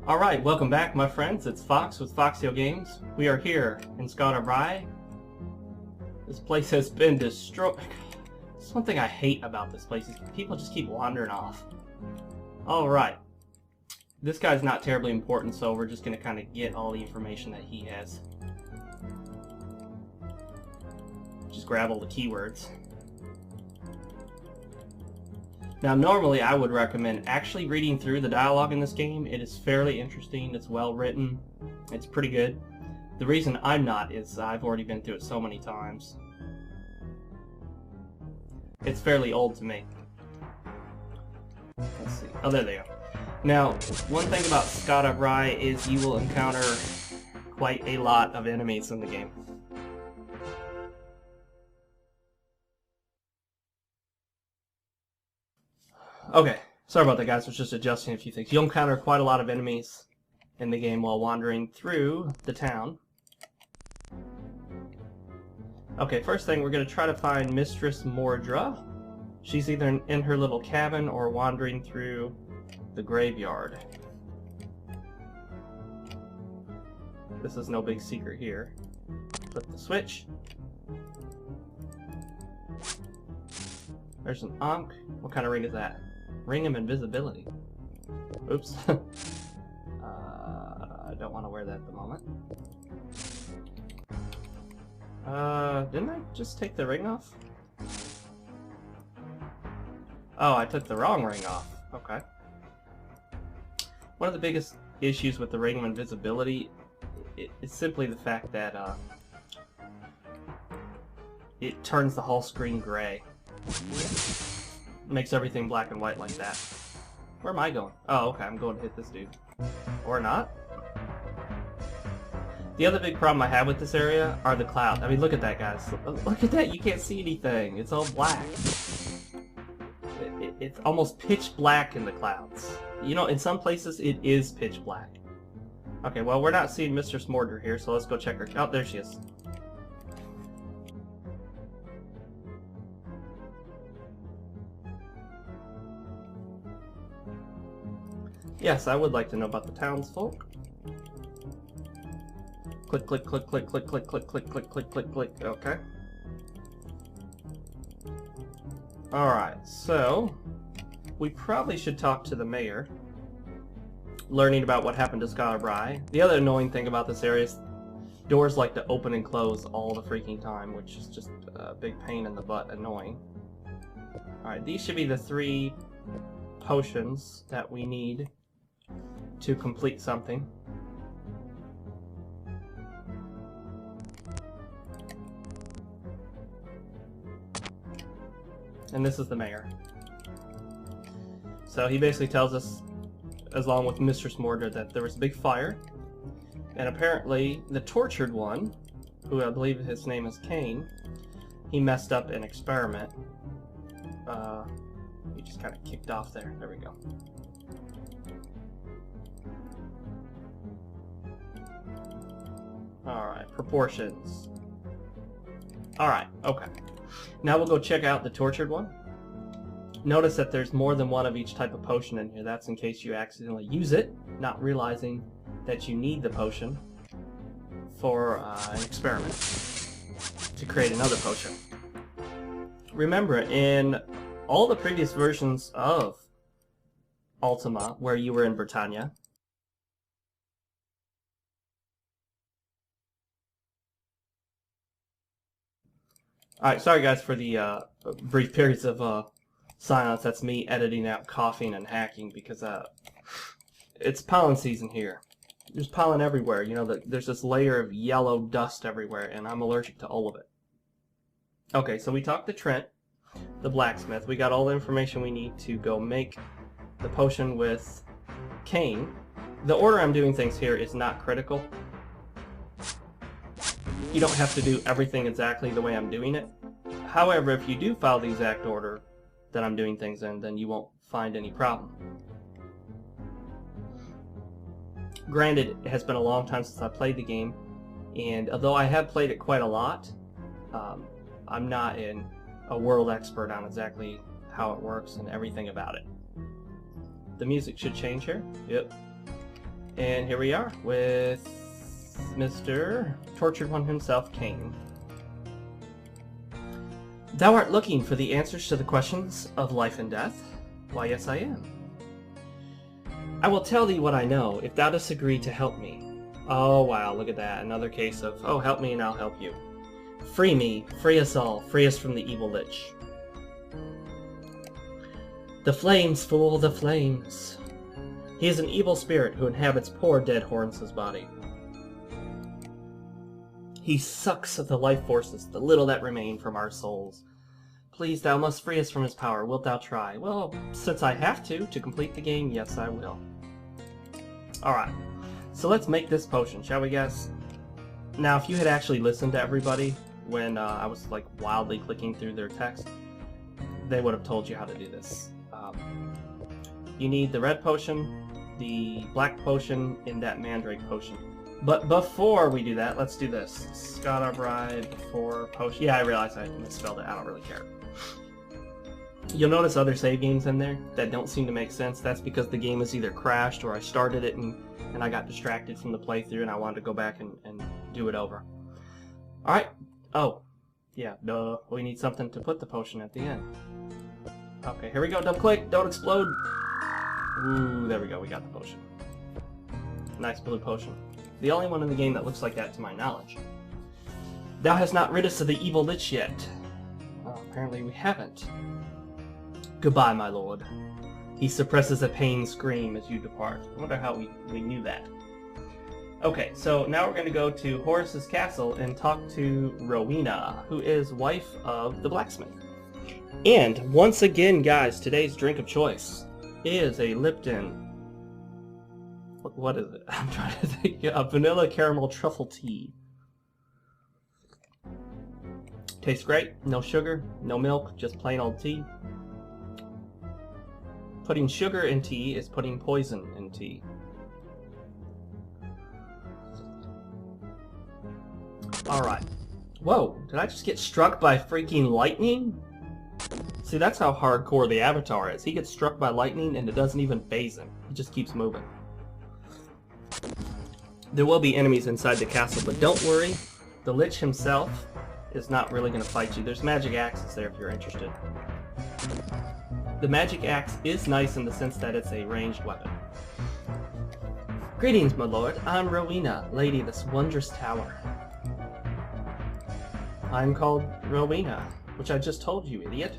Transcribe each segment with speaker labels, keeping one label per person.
Speaker 1: Alright, welcome back my friends. It's Fox with FoxeoGames. We are here in Skara, Brae. This place has been destroyed. That's one thing I hate about this place is people just keep wandering off. Alright. This guy's not terribly important, so we're just going to kind of get all the information that he has. Just grab all the keywords. Now, normally I would recommend actually reading through the dialogue in this game. It is fairly interesting, it's well written, it's pretty good. The reason I'm not is I've already been through it so many times. It's fairly old to me. Let's see. Oh, there they go. Now, one thing about Skara Brae is you will encounter quite a lot of enemies in the game. Okay, sorry about that guys, I was just adjusting a few things. You'll encounter quite a lot of enemies in the game while wandering through the town. Okay, first thing, we're going to try to find Mistress Mordra. She's either in her little cabin or wandering through the graveyard. This is no big secret here. Flip the switch. There's an Ankh. What kind of ring is that? Ring of invisibility. Oops. I don't want to wear that at the moment. Didn't I just take the ring off? Oh, I took the wrong ring off. Okay. One of the biggest issues with the ring of invisibility is simply the fact that it turns the whole screen gray. Makes everything black and white like that. Where am I going? Oh, okay, I'm going to hit this dude. Or not. The other big problem I have with this area are the clouds. I mean, look at that, guys. Look at that, you can't see anything. It's all black. It's almost pitch black in the clouds. You know, in some places it is pitch black. Okay, well, we're not seeing Mistress Mordra here, so let's go check her. Oh, there she is. Yes, I would like to know about the townsfolk. Click, click, click, click, click, click, click, click, click, click, click, click. Okay. Alright, so we probably should talk to the mayor, learning about what happened to Skara Brae. The other annoying thing about this area is doors like to open and close all the freaking time, which is just a big pain in the butt, annoying. Alright, these should be the 3 potions that we need to complete something. And this is the mayor. So he basically tells us, along with Mistress Mordra, that there was a big fire, and apparently the tortured one, who I believe his name is Cain, he messed up an experiment. He just kind of kicked off there. There we go. Alright, proportions. Alright, okay. Now we'll go check out the tortured one. Notice that there's more than one of each type of potion in here. That's in case you accidentally use it, not realizing that you need the potion for an experiment to create another potion. Remember, in all the previous versions of Ultima, where you were in Britannia, alright, sorry guys for the brief periods of silence. That's me editing out coughing and hacking because it's pollen season here. There's pollen everywhere. You know, there's this layer of yellow dust everywhere, and I'm allergic to all of it. Okay, so we talked to Trent, the blacksmith. We got all the information we need to go make the potion with Cain. The order I'm doing things here is not critical. You don't have to do everything exactly the way I'm doing it. However, if you do follow the exact order that I'm doing things in, then you won't find any problem. Granted, it has been a long time since I played the game, and although I have played it quite a lot, I'm not a world expert on exactly how it works and everything about it. The music should change here. Yep. And here we are with Mr. Tortured One himself, Cain. Thou art looking for the answers to the questions of life and death? Why, yes, I am. I will tell thee what I know, if thou dost agree to help me. Oh, wow, look at that. Another case of, oh, help me and I'll help you. Free me, free us all, free us from the evil Lich. The flames, fool, the flames. He is an evil spirit who inhabits poor dead Horns' body. He sucks of the life forces, the little that remain, from our souls. Please, thou must free us from his power. Wilt thou try? Well, since I have to complete the game, yes, I will. Alright, so let's make this potion, shall we, guys? Now, if you had actually listened to everybody when I was, like, wildly clicking through their text, they would have told you how to do this. You need the red potion, the black potion, and that mandrake potion. But before we do that, let's do this. Skara Brae before potion. Yeah, I realize I misspelled it. I don't really care. You'll notice other save games in there that don't seem to make sense. That's because the game is either crashed or I started it and I got distracted from the playthrough and I wanted to go back and do it over. Alright. Oh. Yeah, duh. We need something to put the potion at the end. Okay, here we go. Double click. Don't explode. Ooh, there we go. We got the potion. Nice blue potion. The only one in the game that looks like that to my knowledge. Thou hast not rid us of the evil Lich yet. Apparently we haven't. Goodbye, my lord. He suppresses a pain scream as you depart. I wonder how we knew that. Okay, so now we're going to go to Horus's castle and talk to Rowena, who is wife of the blacksmith. And once again, guys, today's drink of choice is a Lipton. What is it? I'm trying to think. A vanilla caramel truffle tea. Tastes great. No sugar, no milk, just plain old tea. Putting sugar in tea is putting poison in tea. Alright. Whoa, did I just get struck by freaking lightning? See, that's how hardcore the Avatar is. He gets struck by lightning and it doesn't even faze him. He just keeps moving. There will be enemies inside the castle, but don't worry. The Lich himself is not really going to fight you. There's magic axes there if you're interested. The magic axe is nice in the sense that it's a ranged weapon. Greetings, my lord. I'm Rowena, lady of this wondrous tower. I'm called Rowena, which I just told you, idiot.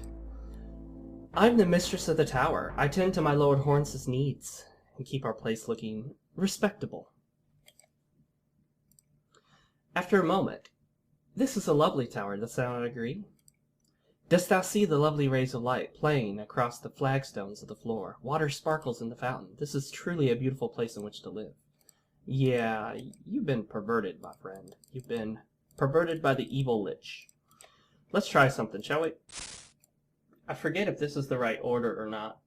Speaker 1: I'm the mistress of the tower. I tend to my Lord Horns' needs and keep our place looking respectable. After a moment, this is a lovely tower, dost thou not agree? Dost thou see the lovely rays of light playing across the flagstones of the floor? Water sparkles in the fountain. This is truly a beautiful place in which to live. Yeah, you've been perverted, my friend. You've been perverted by the evil Lich. Let's try something, shall we? I forget if this is the right order or not.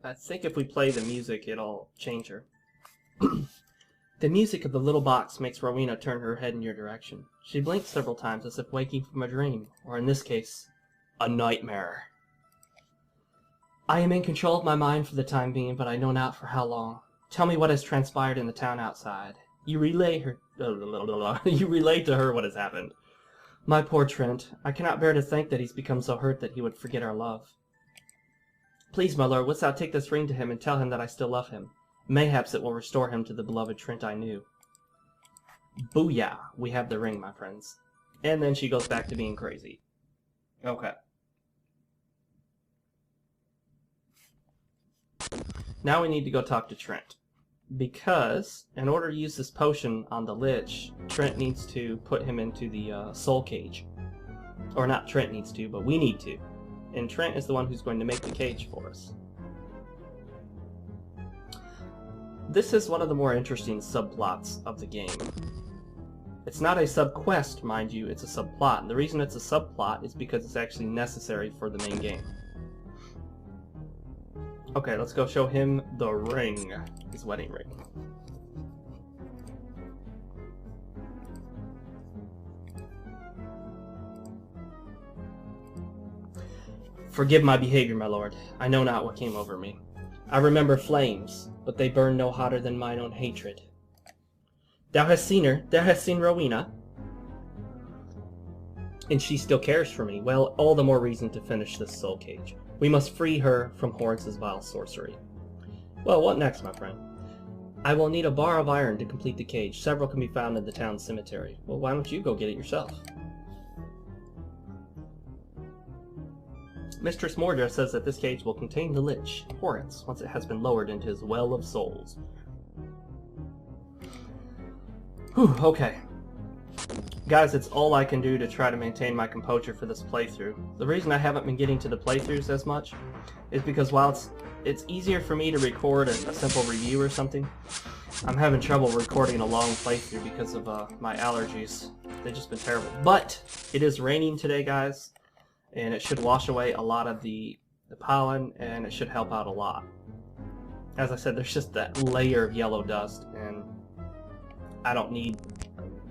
Speaker 1: I think if we play the music, it'll change her. The music of the little box makes Rowena turn her head in your direction. She blinks several times as if waking from a dream, or in this case, a nightmare. I am in control of my mind for the time being, but I know not for how long. Tell me what has transpired in the town outside. You relay to her what has happened. My poor Trent, I cannot bear to think that he's become so hurt that he would forget our love. Please, my lord, wouldst thou take this ring to him and tell him that I still love him? Mayhaps it will restore him to the beloved Trent I knew. Booyah! We have the ring, my friends. And then she goes back to being crazy. Okay. Now we need to go talk to Trent. Because, in order to use this potion on the Lich, Trent needs to put him into the soul cage. Or not Trent needs to, but we need to. And Trent is the one who's going to make the cage for us. This is one of the more interesting subplots of the game. It's not a sub-quest, mind you, it's a subplot. And the reason it's a subplot is because it's actually necessary for the main game. Okay, let's go show him the ring. His wedding ring. Forgive my behavior, my lord. I know not what came over me. I remember flames, but they burn no hotter than mine own hatred. Thou hast seen her, thou hast seen Rowena, and she still cares for me. Well, all the more reason to finish this soul cage. We must free her from Horns' vile sorcery. Well, what next, my friend? I will need a bar of iron to complete the cage. Several can be found in the town cemetery. Well, why don't you go get it yourself? Mistress Mordra says that this cage will contain the Lich, Horns, once it has been lowered into his well of souls. Whew, okay. Guys, it's all I can do to try to maintain my composure for this playthrough. The reason I haven't been getting to the playthroughs as much is because while it's easier for me to record a simple review or something, I'm having trouble recording a long playthrough because of my allergies. They've just been terrible. But it is raining today, guys, and it should wash away a lot of the pollen, and it should help out a lot. As I said, there's just that layer of yellow dust, and I don't need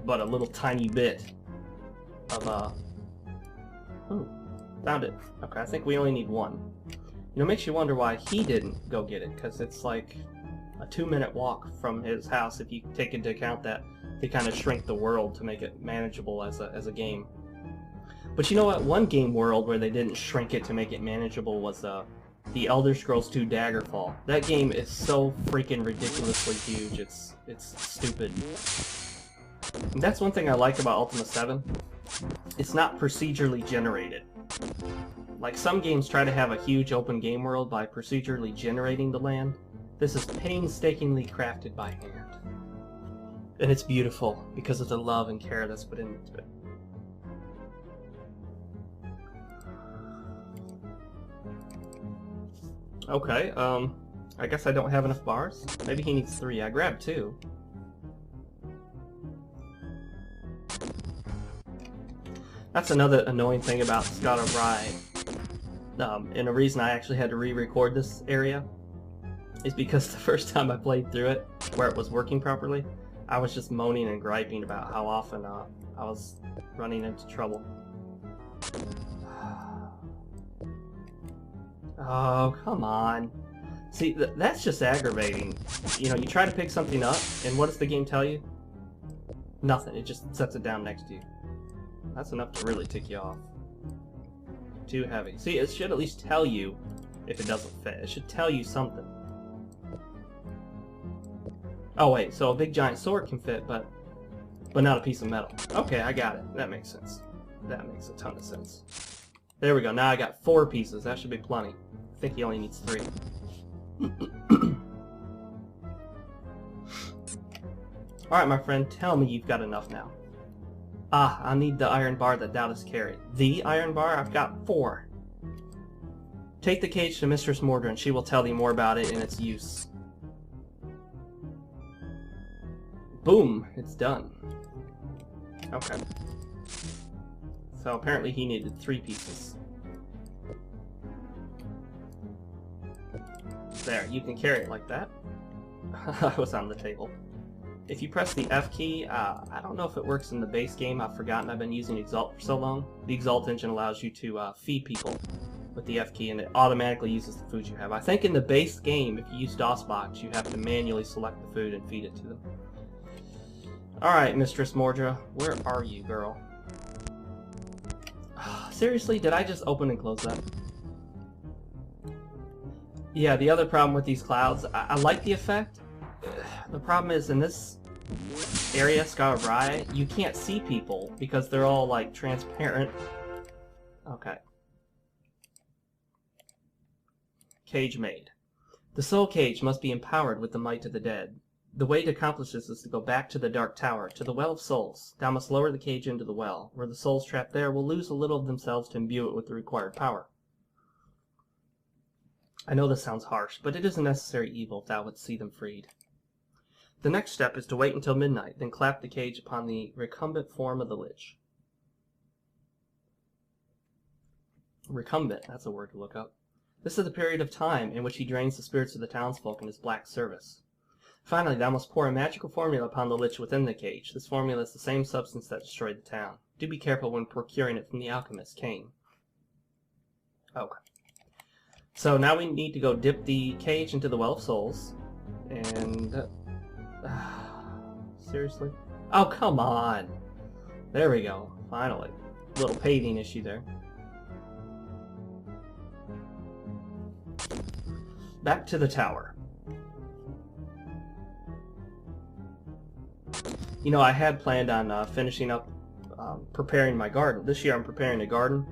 Speaker 1: but a little tiny bit of ooh, found it. Okay, I think we only need one. You know, it makes you wonder why he didn't go get it, because it's like a 2-minute walk from his house if you take into account that they kind of shrink the world to make it manageable as a game. But you know what? One game world where they didn't shrink it to make it manageable was the Elder Scrolls 2 Daggerfall. That game is so freaking ridiculously huge. It's stupid. And that's one thing I like about Ultima VII. It's not procedurally generated. Like some games try to have a huge open game world by procedurally generating the land. This is painstakingly crafted by hand. And it's beautiful because of the love and care that's put into it. Okay, I guess I don't have enough bars. Maybe he needs 3. I grabbed 2. That's another annoying thing about Skara Brae. And a reason I actually had to re-record this area is because the first time I played through it, where it was working properly, I was just moaning and griping about how often I was running into trouble. Oh, come on. See, that's just aggravating. You know, you try to pick something up, and what does the game tell you? Nothing. It just sets it down next to you. That's enough to really tick you off. Too heavy. See, it should at least tell you if it doesn't fit. It should tell you something. Oh wait, so a big giant sword can fit, but not a piece of metal. Okay, I got it. That makes sense. That makes a ton of sense. There we go. Now I got 4 pieces. That should be plenty. I think he only needs 3. Alright, my friend, tell me you've got enough now. Ah, I need the iron bar that thou dost carry. The iron bar? I've got 4. Take the cage to Mistress Mordra, and she will tell thee more about it and its use. Boom! It's done. Okay. So apparently he needed 3 pieces. There, you can carry it like that. I was on the table. If you press the F key, I don't know if it works in the base game. I've forgotten. I've been using Exalt for so long. The Exalt engine allows you to feed people with the F key, and it automatically uses the food you have. I think in the base game, if you use DOSBox, you have to manually select the food and feed it to them. Alright, Mistress Mordra, where are you, girl? Seriously, did I just open and close that? Yeah, the other problem with these clouds, I like the effect. The problem is in this area, Skara Brae, you can't see people because they're all like transparent. Okay. Cage made. The soul cage must be empowered with the might of the dead. The way to accomplish this is to go back to the Dark Tower, to the Well of Souls. Thou must lower the cage into the well, where the souls trapped there will lose a little of themselves to imbue it with the required power. I know this sounds harsh, but it is a necessary evil if thou wouldst see them freed. The next step is to wait until midnight, then clap the cage upon the recumbent form of the Lich. Recumbent, that's a word to look up. This is the period of time in which he drains the spirits of the townsfolk in his black service. Finally, thou must pour a magical formula upon the Lich within the cage. This formula is the same substance that destroyed the town. Do be careful when procuring it from the alchemist, Cain. Okay. So now we need to go dip the cage into the Well of Souls, And... seriously? Oh, come on! There we go, finally. Little paving issue there. Back to the tower. You know, I had planned on finishing up preparing my garden. This year I'm preparing a garden.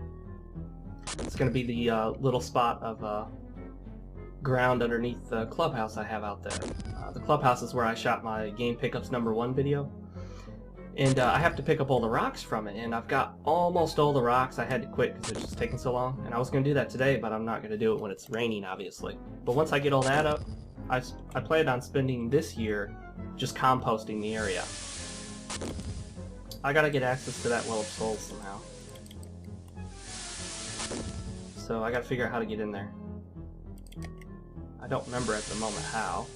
Speaker 1: It's going to be the little spot of ground underneath the clubhouse I have out there. The clubhouse is where I shot my Game Pickups #1 video. And I have to pick up all the rocks from it, and I've got almost all the rocks. I had to quit because it's just taking so long. And I was going to do that today, but I'm not going to do it when it's raining, obviously. But once I get all that up, I planned on spending this year just composting the area. I gotta get access to that Well of Souls somehow. So I gotta figure out how to get in there. I don't remember at the moment how.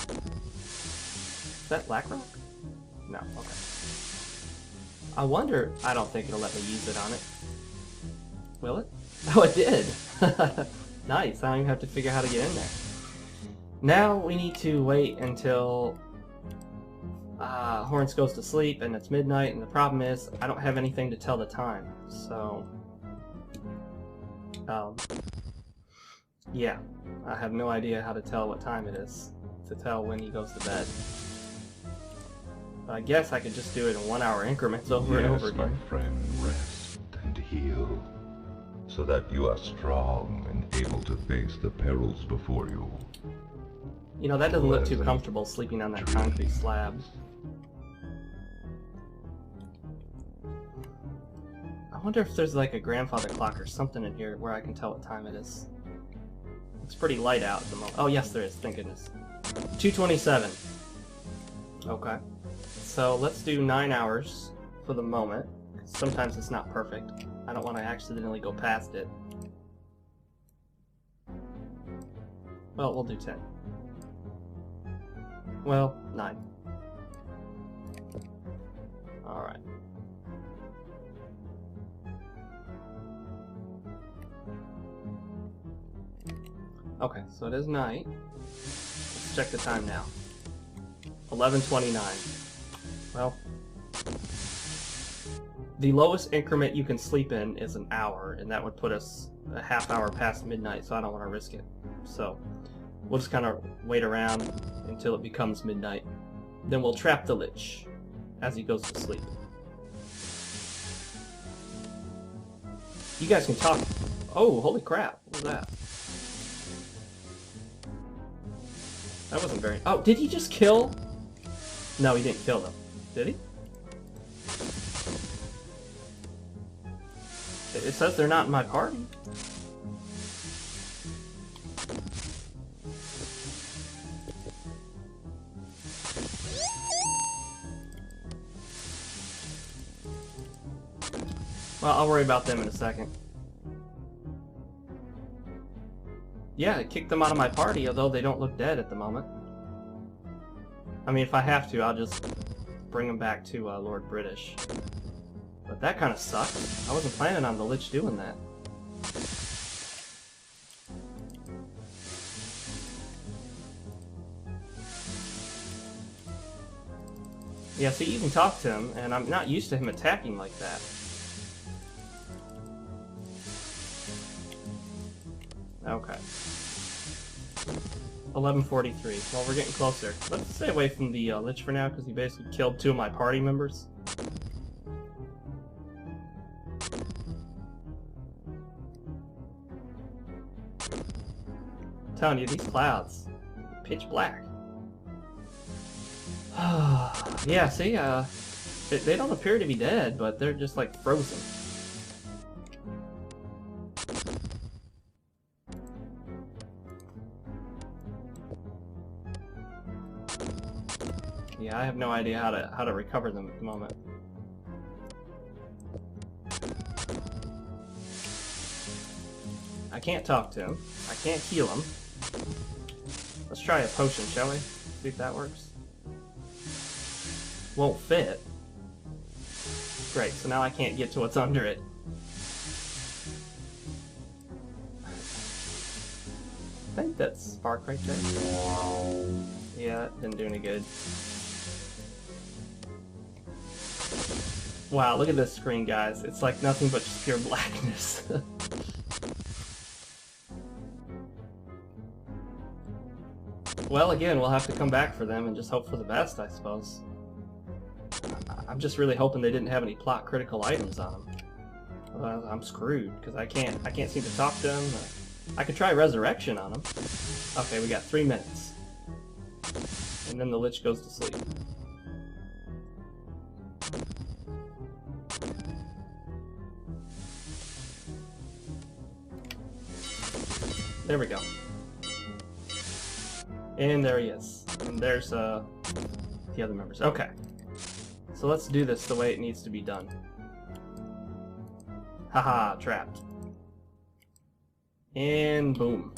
Speaker 1: Is that black rock? No, okay. I wonder... I don't think it'll let me use it on it. Will it? Oh, it did! Nice, I don't even have to figure out how to get in there. Now we need to wait until Horns goes to sleep and it's midnight, and the problem is I don't have anything to tell the time, so... yeah, I have no idea how to tell what time it is, to tell when he goes to bed. I guess I could just do it in 1 hour increments over and over again.
Speaker 2: My friend, rest and heal, so that you are strong and able to face the perils before you.
Speaker 1: You know, that doesn't look too comfortable, sleeping on that concrete slab. I wonder if there's like a grandfather clock or something in here where I can tell what time it is. It's pretty light out at the moment. Oh yes, there is, thank goodness. 2:27. Okay. So let's do 9 hours for the moment. Sometimes it's not perfect. I don't want to accidentally go past it. Well, we'll do 10. Well, 9. Alright. Okay, so it is night. Let's check the time now. 11:29. Well, the lowest increment you can sleep in is an hour, and that would put us a half hour past midnight, so I don't want to risk it. So, we'll just kind of wait around until it becomes midnight. Then we'll trap the Lich as he goes to sleep. You guys can talk. Oh, holy crap. What was that? That wasn't very... Oh, did he just kill? No, he didn't kill them. Did he? It says they're not in my party. Well, I'll worry about them in a second. Yeah, it kicked them out of my party, although they don't look dead at the moment. I mean, if I have to, I'll just bring them back to Lord British. But that kind of sucked. I wasn't planning on the Lich doing that. Yeah, see, you can talk to him, and I'm not used to him attacking like that. Okay. 11:43. Well, we're getting closer. Let's stay away from the Lich for now, because he basically killed 2 of my party members. I'm telling you, these clouds, pitch black. Yeah, see, they don't appear to be dead, but they're just like frozen. Yeah, I have no idea how to recover them at the moment. I can't talk to him. I can't heal him. Let's try a potion, shall we? See if that works. Won't fit. Great, so now I can't get to what's under it. that spark right there? Yeah, it didn't do any good. Wow, look at this screen, guys. It's like nothing but just pure blackness. Well, again, we'll have to come back for them and just hope for the best, I suppose. I'm just really hoping they didn't have any plot critical items on them. I'm screwed because I can't seem to talk to them. I could try resurrection on them. Okay, we got 3 minutes, and then the Lich goes to sleep. There we go. And there he is. And there's the other members. Okay. So let's do this the way it needs to be done. Haha, trapped. And boom.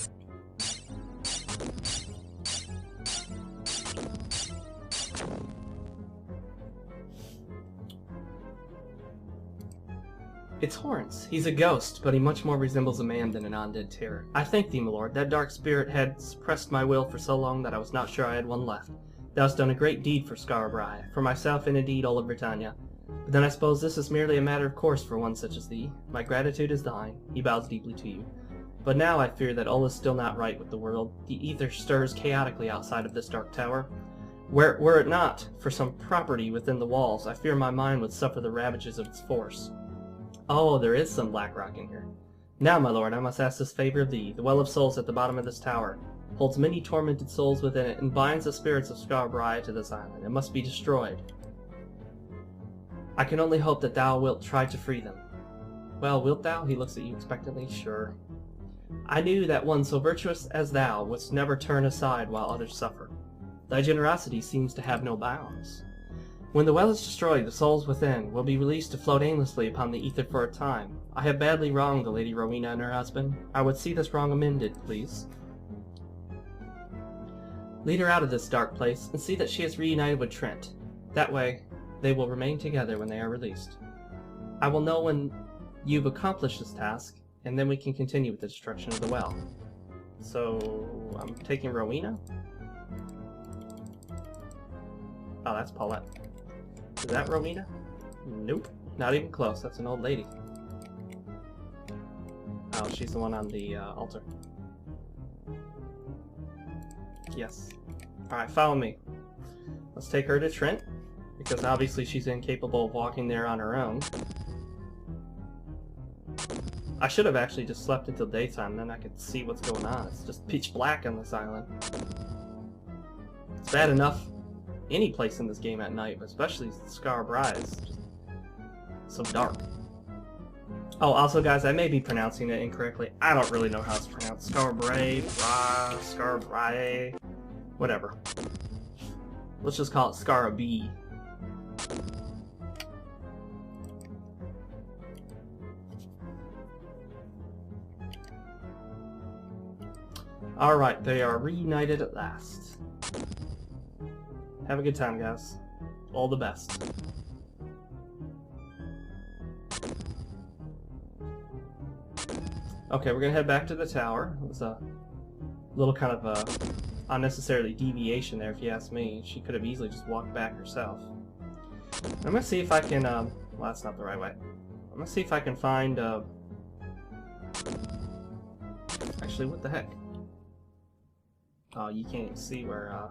Speaker 1: It's Horns. He's a ghost, but he much more resembles a man than an undead terror. I thank thee, my lord. That dark spirit had suppressed my will for so long that I was not sure I had one left. Thou hast done a great deed for Skara, Brae, for myself and indeed all of Britannia. But then I suppose this is merely a matter of course for one such as thee. My gratitude is thine. He bows deeply to you. But now I fear that all is still not right with the world. The ether stirs chaotically outside of this dark tower. Were it not for some property within the walls, I fear my mind would suffer the ravages of its force. Oh, there is some black rock in here. Now, my lord, I must ask this favor of thee. The well of souls at the bottom of this tower holds many tormented souls within it and binds the spirits of Skara Brae to this island. It must be destroyed. I can only hope that thou wilt try to free them. Well, wilt thou? He looks at you expectantly. Sure. I knew that one so virtuous as thou wouldst never turn aside while others suffer. Thy generosity seems to have no bounds. When the well is destroyed, the souls within will be released to float aimlessly upon the ether for a time. I have badly wronged the Lady Rowena and her husband. I would see this wrong amended, please. Lead her out of this dark place and see that she is reunited with Trent. That way, they will remain together when they are released. I will know when you've accomplished this task, and then we can continue with the destruction of the well. So, I'm taking Rowena? Oh, that's Paulette. Is that Rowena? Nope. Not even close. That's an old lady. Oh, she's the one on the altar. Yes. Alright, follow me. Let's take her to Trent, because obviously she's incapable of walking there on her own. I should have actually just slept until daytime, then I could see what's going on. It's just pitch black on this island. It's bad enough any place in this game at night, but especially Skara Brae is just so dark. Oh, also guys, I may be pronouncing it incorrectly. I don't really know how it's pronounced. Skara Brae, Skara Brae, whatever. Let's just call it Skara B. Alright, they are reunited at last. Have a good time, guys. All the best. Okay, we're gonna head back to the tower. It was a little kind of unnecessarily deviation there, if you ask me. She could have easily just walked back herself. I'm gonna see if I can, well, that's not the right way. I'm gonna see if I can find, actually, what the heck? Oh, you can't even see where,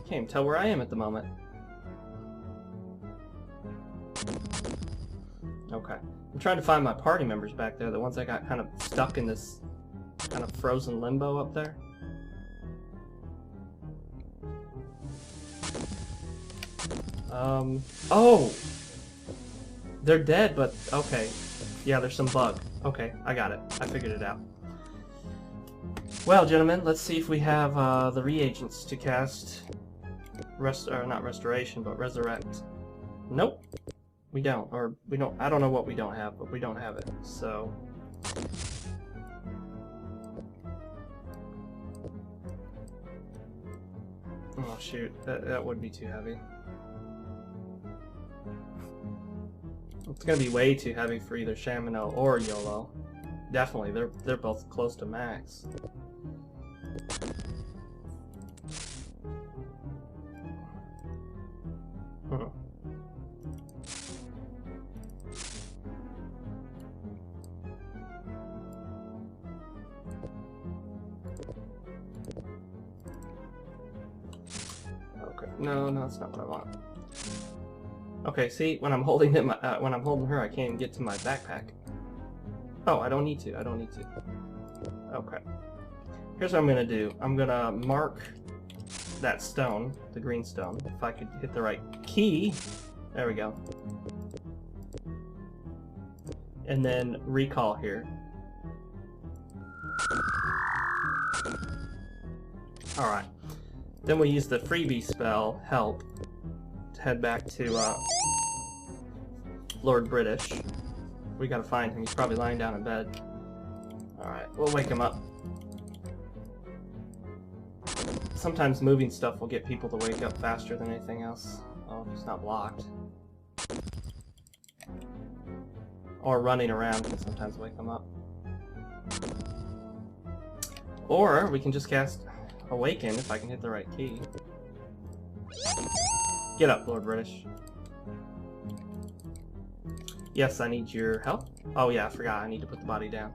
Speaker 1: can't even tell where I am at the moment. Okay. I'm trying to find my party members back there, the ones that got kind of stuck in this kind of frozen limbo up there. Oh! They're dead, but okay. Yeah, there's some bug. Okay, I got it. I figured it out. Well, gentlemen, let's see if we have the reagents to cast not restoration, but resurrect. Nope. We don't. Or we don't. I don't know what we don't have, but we don't have it. So oh shoot, that would be too heavy. It's gonna be way too heavy for either Shamino or YOLO. Definitely, they're both close to max. Okay, no, that's not what I want. Okay, see, when I'm holding him, when I'm holding her, I can't even get to my backpack. Oh, I don't need to. I don't need to. Okay. Here's what I'm gonna do. I'm gonna mark that stone, the green stone. If I could hit the right key. There we go. And then recall here. Alright. Then we use the freebie spell, Help, to head back to Lord British. We gotta find him. He's probably lying down in bed. Alright, we'll wake him up. Sometimes moving stuff will get people to wake up faster than anything else. Oh, if it's not blocked. Or running around can sometimes wake them up. Or we can just cast Awaken if I can hit the right key. Get up, Lord British. Yes, I need your help. Oh yeah, I forgot. I need to put the body down.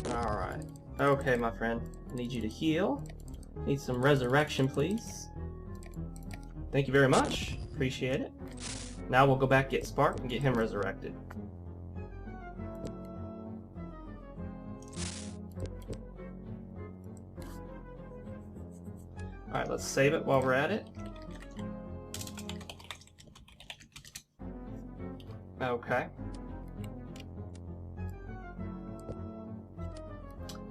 Speaker 1: Alright. Okay, my friend. I need you to heal. Need some resurrection, please. Thank you very much. Appreciate it. Now we'll go back, get Spark, and get him resurrected. Alright, let's save it while we're at it. Okay.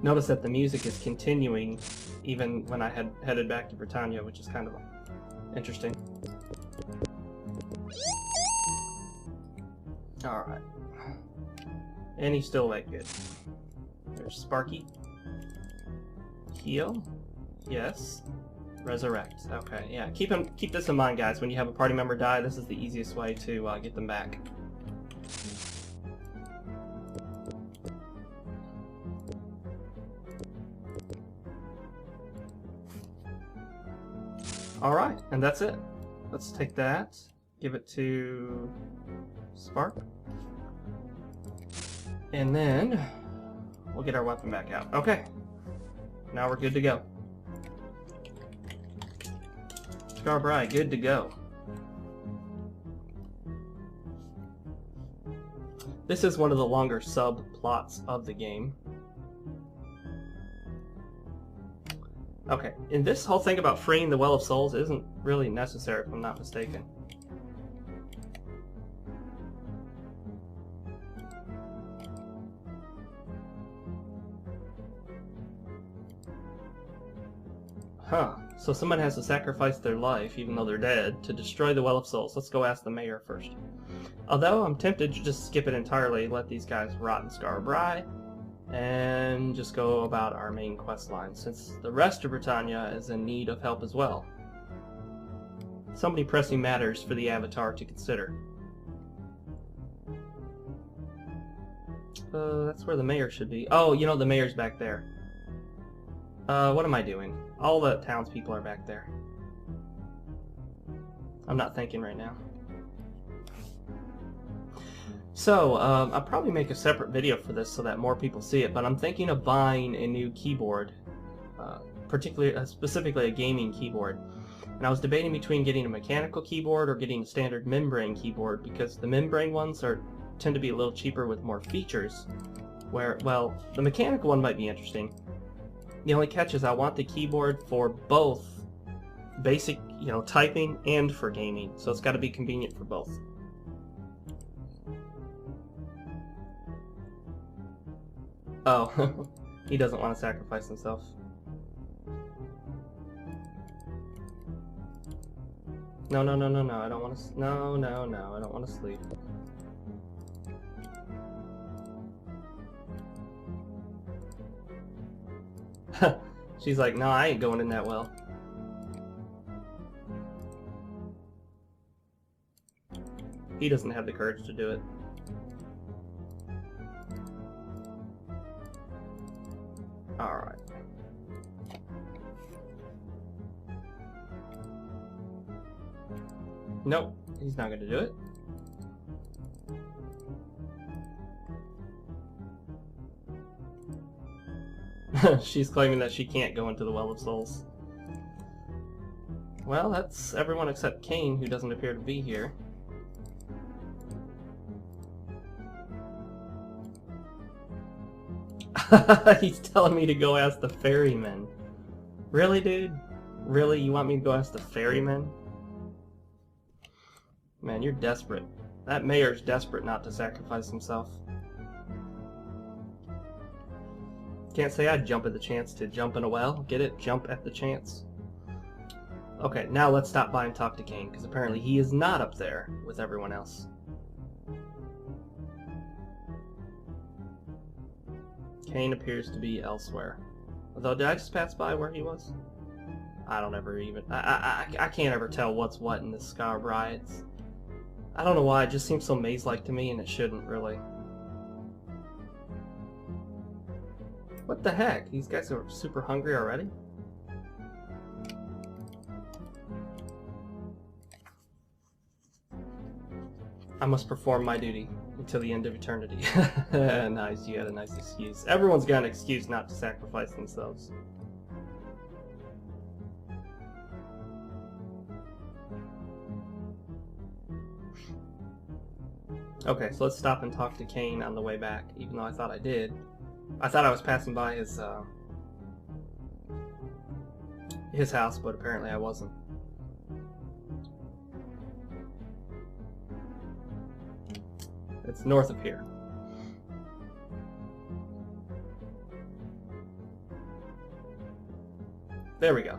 Speaker 1: Notice that the music is continuing even when I had headed back to Britannia, which is kind of interesting. Alright. And he's still that good. There's Sparky. Heal. Yes. Resurrect. Okay, yeah. Keep this in mind, guys. When you have a party member die, this is the easiest way to get them back. Alright, and that's it. Let's take that, give it to Spark, and then we'll get our weapon back out. Okay, now we're good to go. Brae, good to go. This is one of the longer subplots of the game. Okay, and this whole thing about freeing the Well of Souls isn't really necessary, if I'm not mistaken. Huh, so someone has to sacrifice their life, even though they're dead, to destroy the Well of Souls. Let's go ask the mayor first. Although I'm tempted to just skip it entirely, let these guys rot in Skara, and just go about our main quest line, since the rest of Britannia is in need of help as well. So many pressing matters for the Avatar to consider. That's where the mayor should be. Oh, you know, the mayor's back there. What am I doing? All the townspeople are back there. I'm not thinking right now. So, I'll probably make a separate video for this so that more people see it, but I'm thinking of buying a new keyboard, specifically a gaming keyboard. And I was debating between getting a mechanical keyboard or getting a standard membrane keyboard, because the membrane ones tend to be a little cheaper with more features, where, well, the mechanical one might be interesting. The only catch is I want the keyboard for both basic, you know, typing and for gaming, so it's got to be convenient for both. Oh, he doesn't want to sacrifice himself. No, I don't want to. No, I don't want to sleep. She's like, no, I ain't going in that well. He doesn't have the courage to do it. Alright. Nope, he's not gonna do it. She's claiming that she can't go into the Well of Souls. Well, that's everyone except Cain, who doesn't appear to be here. He's telling me to go ask the ferryman. Really, dude? Really? You want me to go ask the ferryman? Man, you're desperate. That mayor's desperate not to sacrifice himself. Can't say I'd jump at the chance to jump in a well. Get it? Jump at the chance. Okay, now let's stop by and talk to Cain, because apparently he is not up there with everyone else. Cain appears to be elsewhere. Although, did I just pass by where he was? I don't ever even... I can't ever tell what's what in this Skara Brae. I don't know why, it just seems so maze-like to me, and it shouldn't, really. What the heck? These guys are super hungry already? I must perform my duty until the end of eternity. Nice, you had a nice excuse. Everyone's got an excuse not to sacrifice themselves. Okay, so let's stop and talk to Cain on the way back, even though I thought I did. I thought I was passing by his house, but apparently I wasn't. It's north of here. There we go.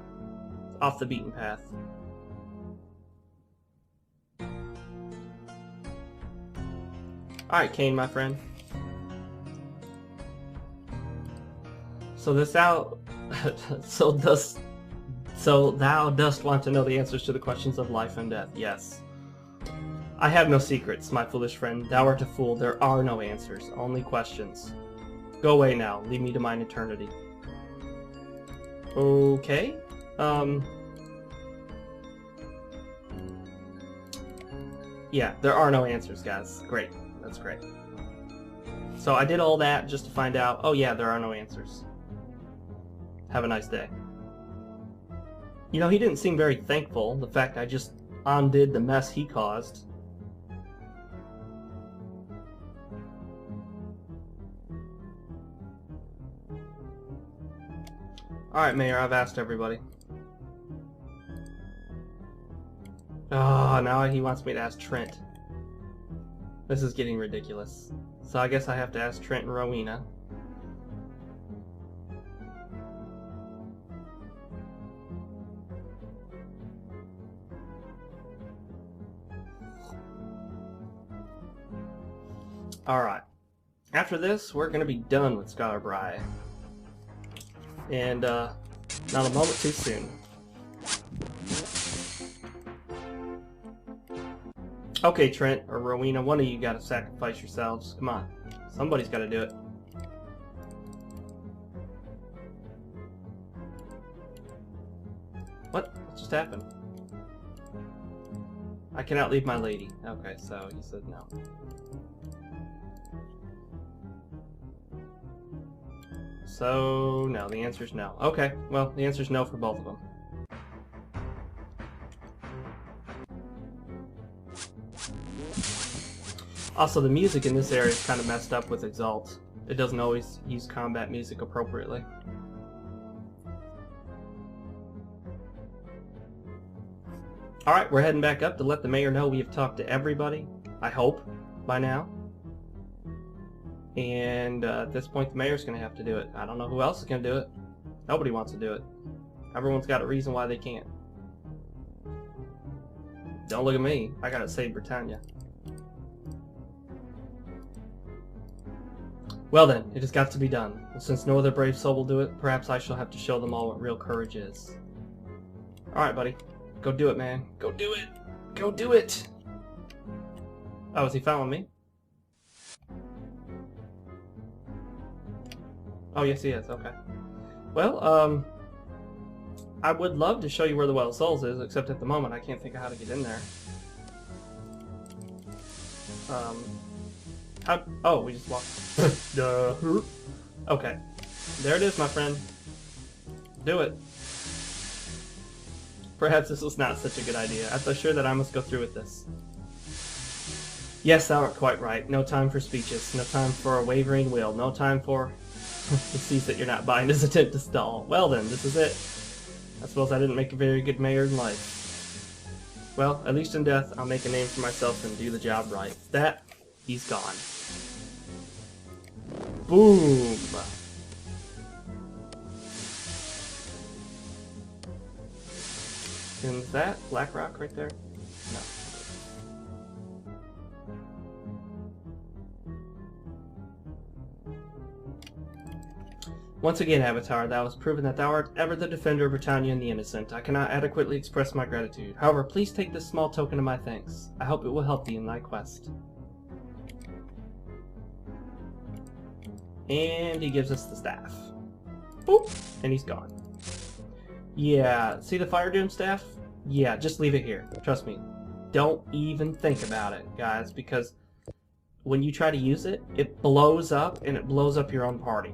Speaker 1: Off the beaten path. Alright, Cain, my friend. So thou dost want to know the answers to the questions of life and death. Yes. I have no secrets, my foolish friend. Thou art a fool. There are no answers, only questions. Go away now. Leave me to mine eternity. Okay. Yeah, there are no answers, guys. Great. That's great. So I did all that just to find out, oh yeah, there are no answers. Have a nice day. You know, he didn't seem very thankful, the fact I just undid the mess he caused. Alright, Mayor, I've asked everybody. Oh, now he wants me to ask Trent. This is getting ridiculous. So I guess I have to ask Trent and Rowena. Alright. After this, we're going to be done with Skara Brae. And, not a moment too soon. Okay, Trent or Rowena, one of you gotta sacrifice yourselves. Come on. Somebody's gotta do it. What? What just happened? I cannot leave my lady. Okay, so you said no. So, no, the answer's no. Okay, well, the answer's no for both of them. Also, the music in this area is kind of messed up with Exalt. It doesn't always use combat music appropriately. Alright, we're heading back up to let the mayor know we have talked to everybody, I hope, by now. And at this point the mayor's going to have to do it. I don't know who else is going to do it. Nobody wants to do it. Everyone's got a reason why they can't. Don't look at me. I gotta save Britannia. Well then, it has got to be done. And since no other brave soul will do it, perhaps I shall have to show them all what real courage is. Alright, buddy. Go do it, man. Go do it! Go do it! Oh, is he following me? Oh, yes he is. Okay. Well, I would love to show you where the Well of Souls is, except at the moment I can't think of how to get in there. Oh, we just walked. Okay. There it is, my friend. Do it. Perhaps this was not such a good idea. I feel sure that I must go through with this. Yes, thou art quite right. No time for speeches. No time for a wavering will. No time for... He sees that you're not buying his attempt to stall. Well then, this is it. I suppose I didn't make a very good mayor in life. Well, at least in death, I'll make a name for myself and do the job right. That, he's gone. Boom! Is that Black Rock right there? No. Once again, Avatar, thou hast proven that thou art ever the defender of Britannia and the innocent. I cannot adequately express my gratitude. However, please take this small token of my thanks. I hope it will help thee in thy quest. And he gives us the staff. Boop! And he's gone. Yeah, see the Fire Doom staff? Yeah, just leave it here. Trust me. Don't even think about it, guys, because when you try to use it, it blows up, and it blows up your own party.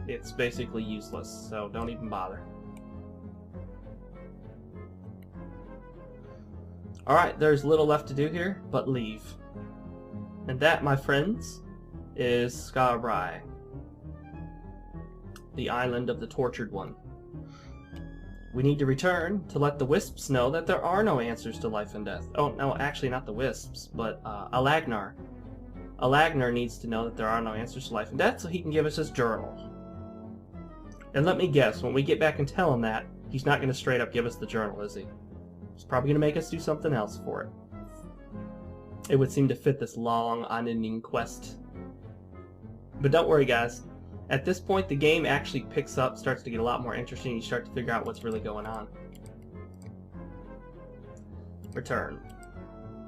Speaker 1: It's basically useless, so don't even bother. Alright, there's little left to do here, but leave. And that, my friends, is Skara, the island of the tortured one. We need to return to let the wisps know that there are no answers to life and death. Oh, no, actually not the wisps, but Alagnar. Alagnar needs to know that there are no answers to life and death so he can give us his journal. And let me guess, when we get back and tell him that, he's not going to straight up give us the journal, is he? He's probably going to make us do something else for it. It would seem to fit this long, unending quest. But don't worry, guys. At this point, the game actually picks up, starts to get a lot more interesting, you start to figure out what's really going on. Return.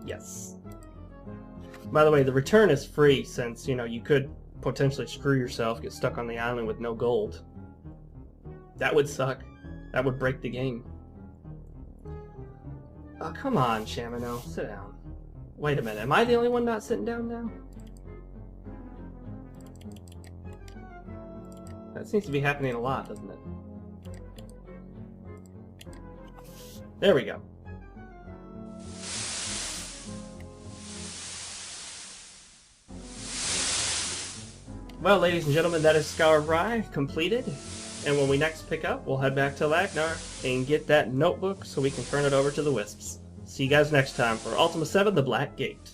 Speaker 1: Yes. By the way, the return is free since, you know, you could potentially screw yourself, get stuck on the island with no gold. That would suck. That would break the game. Oh, come on, Shamino. Sit down. Wait a minute. Am I the only one not sitting down now? That seems to be happening a lot, doesn't it? There we go. Well, ladies and gentlemen, that is Skara completed. And when we next pick up, we'll head back to Alagnar and get that notebook so we can turn it over to the Wisps. See you guys next time for Ultima VII: The Black Gate.